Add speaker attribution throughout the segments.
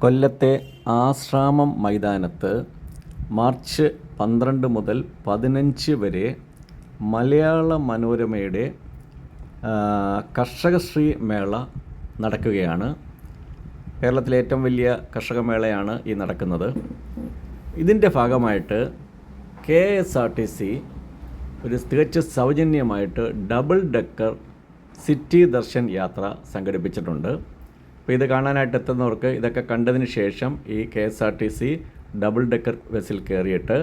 Speaker 1: കൊല്ലത്തെ ആശ്രാമം മൈതാനത്ത് മാർച്ച് 12 മുതൽ 15 വരെ മലയാള മനോരമയുടെ കർഷകശ്രീ മേള നടക്കുകയാണ്. കേരളത്തിലെ ഏറ്റവും വലിയ കർഷക മേളയാണ് ഈ നടക്കുന്നത്. ഇതിൻ്റെ ഭാഗമായിട്ട് KSRTC ഒരു തികച്ചും സൗജന്യമായിട്ട് ഡബിൾ ഡെക്കർ സിറ്റി ദർശൻ യാത്ര സംഘടിപ്പിച്ചിട്ടുണ്ട്. അപ്പോൾ ഇത് കാണാനായിട്ട് എത്തുന്നവർക്ക് ഇതൊക്കെ കണ്ടതിന് ശേഷം ഈ KSRTC ഡബിൾ ഡെക്കർ ബസ്സിൽ കയറിയിട്ട്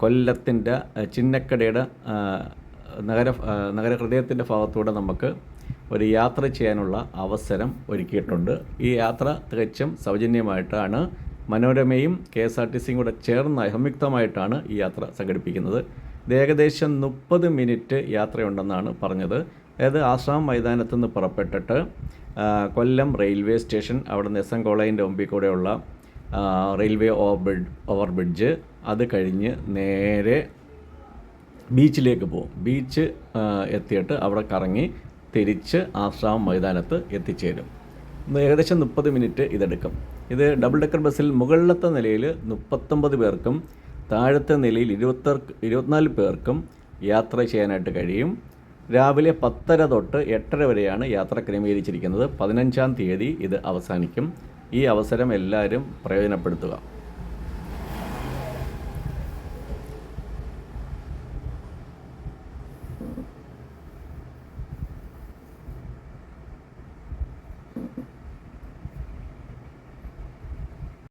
Speaker 1: കൊല്ലത്തിൻ്റെ ചിന്നക്കടയുടെ നഗരഹൃദയത്തിൻ്റെ ഭാഗത്തൂടെ നമുക്ക് ഒരു യാത്ര ചെയ്യാനുള്ള അവസരം ഒരുക്കിയിട്ടുണ്ട്. ഈ യാത്ര തികച്ചും സൗജന്യമായിട്ടാണ് മനോരമയും KSRTCയും കൂടെ ചേർന്ന് സംയുക്തമായിട്ടാണ് ഈ യാത്ര സംഘടിപ്പിക്കുന്നത്. ഇത് ഏകദേശം 30 മിനിറ്റ് യാത്രയുണ്ടെന്നാണ് പറഞ്ഞത്. അതായത് ആശ്രാമം മൈതാനത്ത് നിന്ന് പുറപ്പെട്ടിട്ട് കൊല്ലം റെയിൽവേ സ്റ്റേഷൻ, അവിടെ നിന്ന് SM കോളേജിൻ്റെ മുമ്പിൽ കൂടെയുള്ള റെയിൽവേ ഓവർ ബ്രിഡ്ജ്, അത് കഴിഞ്ഞ് നേരെ ബീച്ചിലേക്ക് പോകും. ബീച്ച് എത്തിയിട്ട് അവിടെ കറങ്ങി തിരിച്ച് ആശ്രാമം മൈതാനത്ത് എത്തിച്ചേരും. ഏകദേശം 30 മിനിറ്റ് ഇതെടുക്കും. ഇത് ഡബിൾ ഡെക്കർ ബസ്സിൽ മുകളിലത്തെ നിലയിൽ 39 പേർക്കും താഴത്തെ നിലയിൽ 24 പേർക്കും യാത്ര ചെയ്യാനായിട്ട് കഴിയും. രാവിലെ 10:30 തൊട്ട് 8:30 വരെയാണ് യാത്ര ക്രമീകരിച്ചിരിക്കുന്നത്. 15-ാം തീയതി ഇത് അവസാനിക്കും. ഈ അവസരം എല്ലാവരും പ്രയോജനപ്പെടുത്തുക.